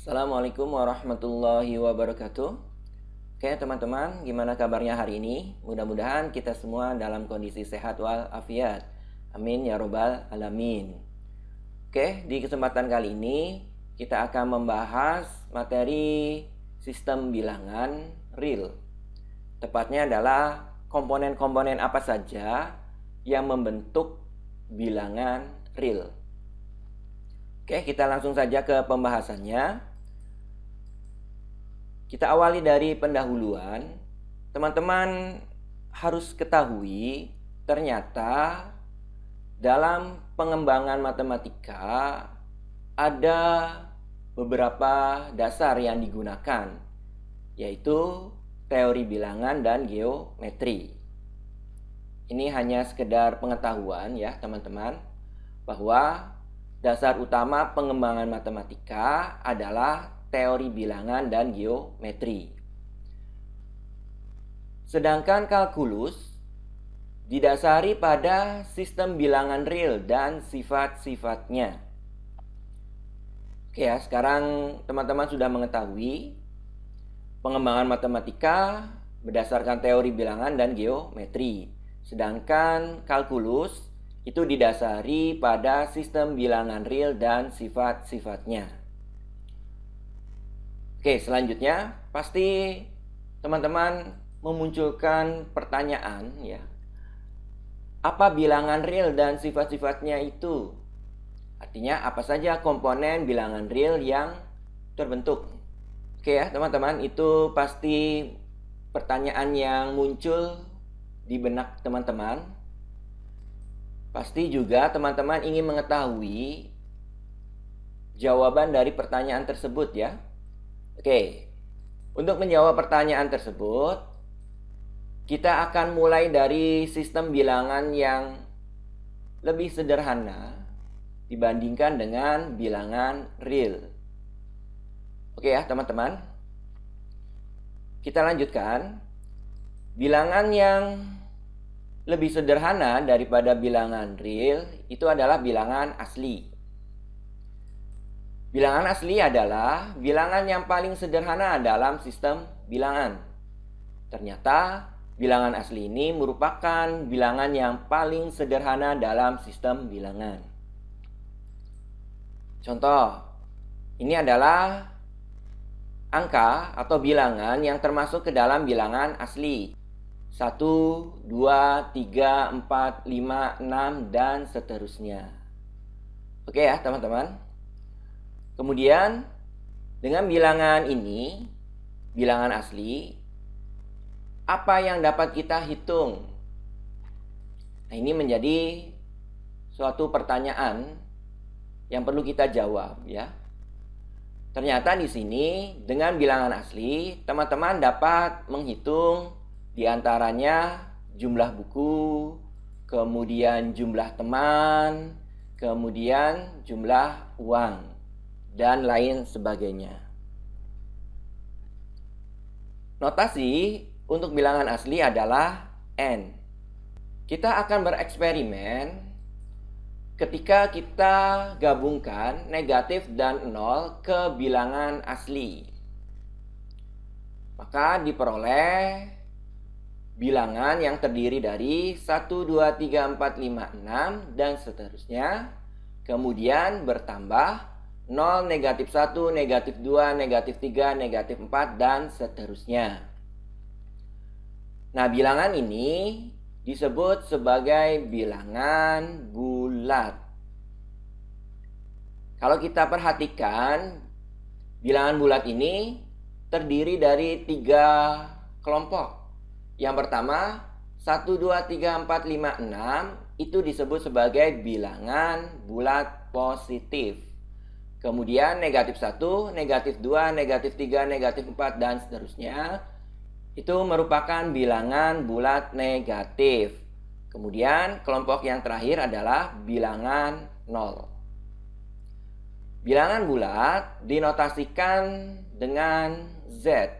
Assalamualaikum warahmatullahi wabarakatuh. Oke teman-teman, gimana kabarnya hari ini? Mudah-mudahan kita semua dalam kondisi sehat walafiat. Amin ya robbal alamin. Oke, di kesempatan kali ini kita akan membahas materi sistem bilangan real. Tepatnya adalah komponen-komponen apa saja yang membentuk bilangan real. Oke, kita langsung saja ke pembahasannya. Kita awali dari pendahuluan. Teman-teman harus ketahui, ternyata dalam pengembangan matematika ada beberapa dasar yang digunakan, yaitu teori bilangan dan geometri. Ini hanya sekedar pengetahuan ya teman-teman, bahwa dasar utama pengembangan matematika adalah teori bilangan dan geometri. Sedangkan kalkulus didasari pada sistem bilangan real dan sifat-sifatnya. Oke ya, sekarang teman-teman sudah mengetahui pengembangan matematika berdasarkan teori bilangan dan geometri. Sedangkan kalkulus itu didasari pada sistem bilangan real dan sifat-sifatnya. Oke, selanjutnya pasti teman-teman memunculkan pertanyaan ya. Apa bilangan real dan sifat-sifatnya itu? Artinya apa saja komponen bilangan real yang terbentuk? Oke ya, teman-teman, itu pasti pertanyaan yang muncul di benak teman-teman. Pasti juga teman-teman ingin mengetahui jawaban dari pertanyaan tersebut ya. Oke, untuk menjawab pertanyaan tersebut, kita akan mulai dari sistem bilangan yang lebih sederhana dibandingkan dengan bilangan real. Oke ya teman-teman, kita lanjutkan. Bilangan yang lebih sederhana daripada bilangan real itu adalah bilangan asli. Bilangan asli adalah bilangan yang paling sederhana dalam sistem bilangan. Ternyata bilangan asli ini merupakan bilangan yang paling sederhana dalam sistem bilangan. Contoh, ini adalah angka atau bilangan yang termasuk ke dalam bilangan asli. 1, 2, 3, 4, 5, 6, dan seterusnya. Oke ya teman-teman. Kemudian dengan bilangan ini, bilangan asli, apa yang dapat kita hitung? Nah, ini menjadi suatu pertanyaan yang perlu kita jawab ya. Ternyata di sini dengan bilangan asli, teman-teman dapat menghitung diantaranya jumlah buku, kemudian jumlah teman, kemudian jumlah uang, dan lain sebagainya. Notasi untuk bilangan asli adalah N. Kita akan bereksperimen ketika kita gabungkan negatif dan 0 ke bilangan asli. Maka diperoleh bilangan yang terdiri dari 1, 2, 3, 4, 5, 6, dan seterusnya. Kemudian bertambah 0, negatif 1, negatif 2, negatif 3, negatif 4, dan seterusnya. Nah, bilangan ini disebut sebagai bilangan bulat. Kalau kita perhatikan, bilangan bulat ini terdiri dari 3 kelompok. Yang pertama, 1, 2, 3, 4, 5, 6 itu disebut sebagai bilangan bulat positif. Kemudian negatif 1, negatif 2, negatif 3, negatif 4, dan seterusnya itu merupakan bilangan bulat negatif. Kemudian kelompok yang terakhir adalah bilangan 0. Bilangan bulat dinotasikan dengan Z.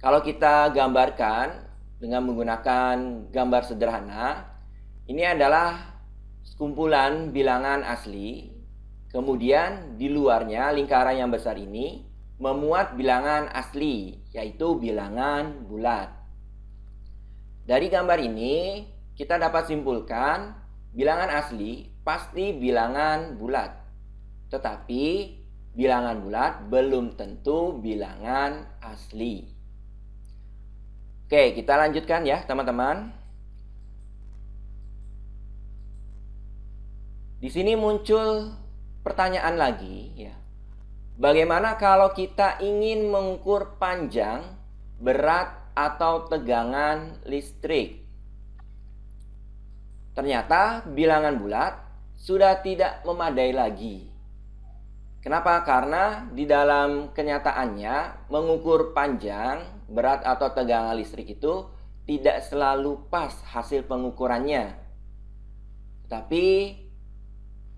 Kalau kita gambarkan dengan menggunakan gambar sederhana, ini adalah kumpulan bilangan asli Kemudian di luarnya lingkaran yang besar ini memuat bilangan asli, yaitu bilangan bulat. Dari gambar ini kita dapat simpulkan bilangan asli pasti bilangan bulat. Tetapi bilangan bulat belum tentu bilangan asli. Oke, kita lanjutkan ya teman-teman. Di sini muncul pertanyaan lagi ya. Bagaimana kalau kita ingin mengukur panjang, berat, atau tegangan listrik? Ternyata bilangan bulat sudah tidak memadai lagi. Kenapa? Karena di dalam kenyataannya mengukur panjang, berat, atau tegangan listrik itu tidak selalu pas hasil pengukurannya. Tapi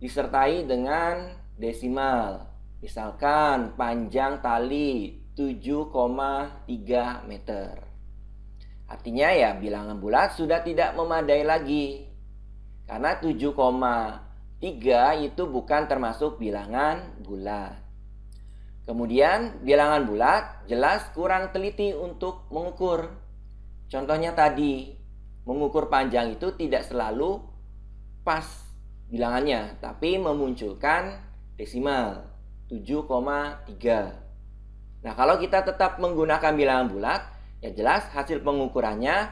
disertai dengan desimal. Misalkan panjang tali 7,3 meter. Artinya ya bilangan bulat sudah tidak memadai lagi. Karena 7,3 itu bukan termasuk bilangan bulat. Kemudian bilangan bulat jelas kurang teliti untuk mengukur. Contohnya tadi, mengukur panjang itu tidak selalu pas bilangannya, tapi memunculkan desimal 7,3. Nah, kalau kita tetap menggunakan bilangan bulat, ya jelas hasil pengukurannya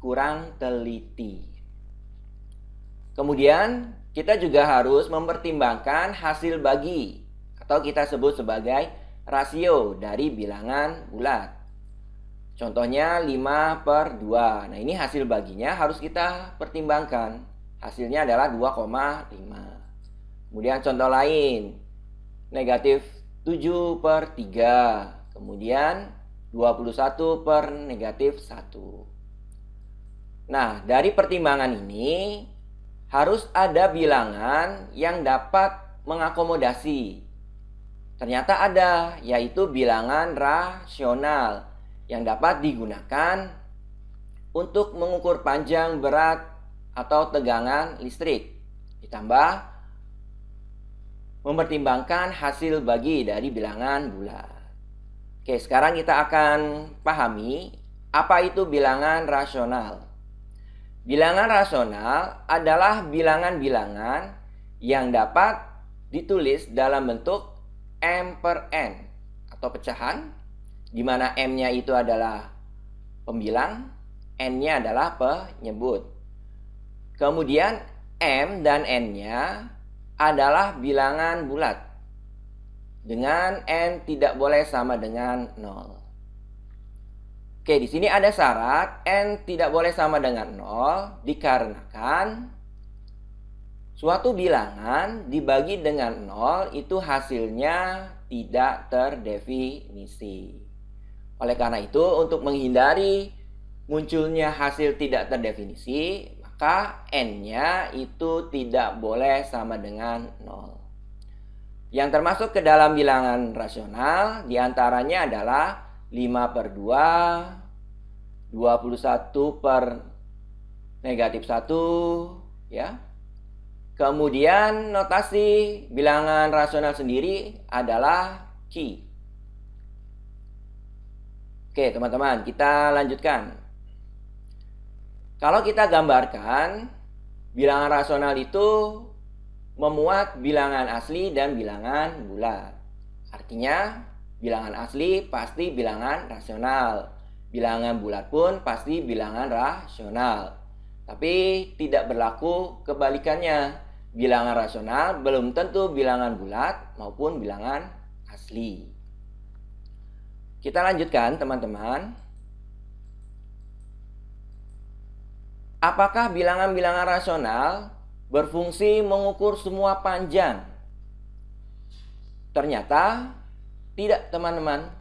kurang teliti. Kemudian kita juga harus mempertimbangkan hasil bagi atau kita sebut sebagai rasio dari bilangan bulat. Contohnya 5/2. Nah, ini hasil baginya harus kita pertimbangkan. Hasilnya adalah 2,5. Kemudian contoh lain, negatif 7/3. Kemudian 21/-1. Nah, dari pertimbangan ini harus ada bilangan yang dapat mengakomodasi. Ternyata ada, yaitu bilangan rasional yang dapat digunakan untuk mengukur panjang, berat, atau tegangan listrik. Ditambah mempertimbangkan hasil bagi dari bilangan bulat. Oke, sekarang kita akan pahami apa itu bilangan rasional. Bilangan rasional adalah bilangan-bilangan yang dapat ditulis dalam bentuk M/N atau pecahan, di mana M-nya itu adalah pembilang, N-nya adalah penyebut. Kemudian M dan N-nya adalah bilangan bulat, dengan N tidak boleh sama dengan 0. Oke, di sini ada syarat N tidak boleh sama dengan 0 dikarenakan suatu bilangan dibagi dengan 0 itu hasilnya tidak terdefinisi. Oleh karena itu, untuk menghindari munculnya hasil tidak terdefinisi, maka N-nya itu tidak boleh sama dengan 0. Yang termasuk ke dalam bilangan rasional diantaranya adalah 5/2, 21/-1, ya. Kemudian notasi bilangan rasional sendiri adalah Q. Oke, teman-teman, kita lanjutkan. Kalau kita gambarkan, bilangan rasional itu memuat bilangan asli dan bilangan bulat. Artinya, bilangan asli pasti bilangan rasional. Bilangan bulat pun pasti bilangan rasional. Tapi tidak berlaku kebalikannya. Bilangan rasional belum tentu bilangan bulat maupun bilangan asli. Kita lanjutkan, teman-teman. Apakah bilangan-bilangan rasional berfungsi mengukur semua panjang? Ternyata tidak, teman-teman.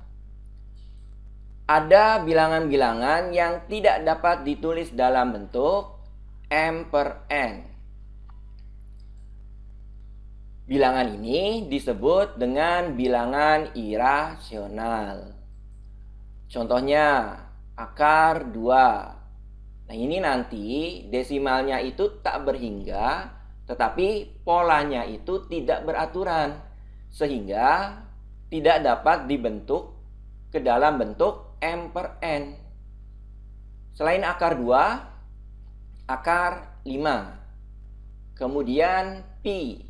Ada bilangan-bilangan yang tidak dapat ditulis dalam bentuk M/N. Bilangan ini disebut dengan bilangan irasional. Contohnya akar 2. Nah, ini nanti desimalnya itu tak berhingga, tetapi polanya itu tidak beraturan, sehingga tidak dapat dibentuk ke dalam bentuk M per N. Selain akar 2, akar 5. Kemudian pi.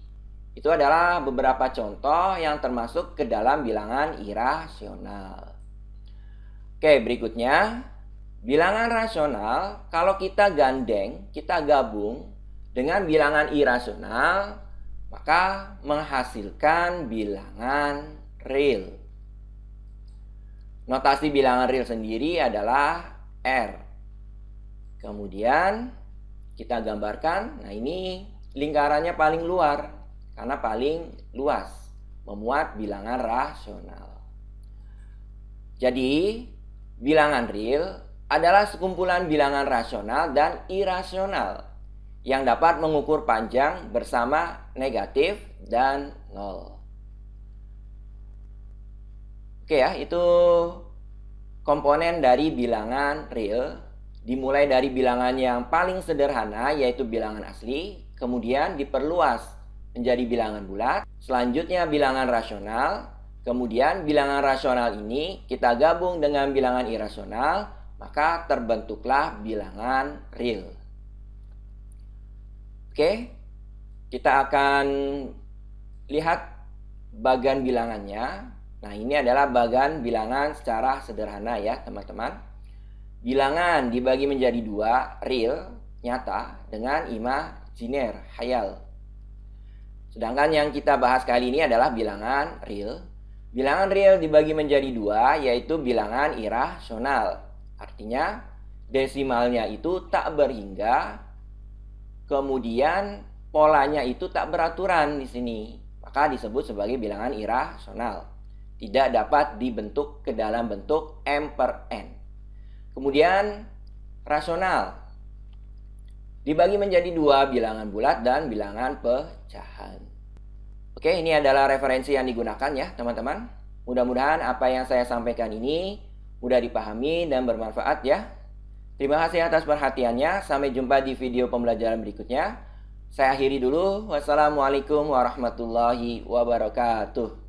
Itu adalah beberapa contoh yang termasuk ke dalam bilangan irasional. Oke, berikutnya. Bilangan rasional, kalau kita gandeng, kita gabung dengan bilangan irasional, maka menghasilkan bilangan real. Notasi bilangan real sendiri adalah R. Kemudian kita gambarkan, nah ini lingkarannya paling luar, karena paling luas, memuat bilangan rasional. Jadi, bilangan real adalah sekumpulan bilangan rasional dan irasional yang dapat mengukur panjang bersama negatif dan nol. Oke ya, itu komponen dari bilangan real. Dimulai dari bilangan yang paling sederhana, yaitu bilangan asli, kemudian diperluas menjadi bilangan bulat, selanjutnya bilangan rasional, kemudian bilangan rasional ini kita gabung dengan bilangan irasional, maka terbentuklah bilangan real. Oke, kita akan lihat bagan bilangannya. Nah, ini adalah bagan bilangan secara sederhana ya, teman-teman. Bilangan dibagi menjadi 2, real, nyata, dengan imajiner, khayal. Sedangkan yang kita bahas kali ini adalah bilangan real. Bilangan real dibagi menjadi 2, yaitu bilangan irasional. Artinya desimalnya itu tak berhingga, kemudian polanya itu tak beraturan di sini, maka disebut sebagai bilangan irasional. Tidak dapat dibentuk ke dalam bentuk M per N. Kemudian rasional dibagi menjadi 2, bilangan bulat dan bilangan pecahan. Oke, ini adalah referensi yang digunakan ya teman-teman. Mudah-mudahan apa yang saya sampaikan ini mudah dipahami dan bermanfaat ya. Terima kasih atas perhatiannya. Sampai jumpa di video pembelajaran berikutnya. Saya akhiri dulu. Wassalamualaikum warahmatullahi wabarakatuh.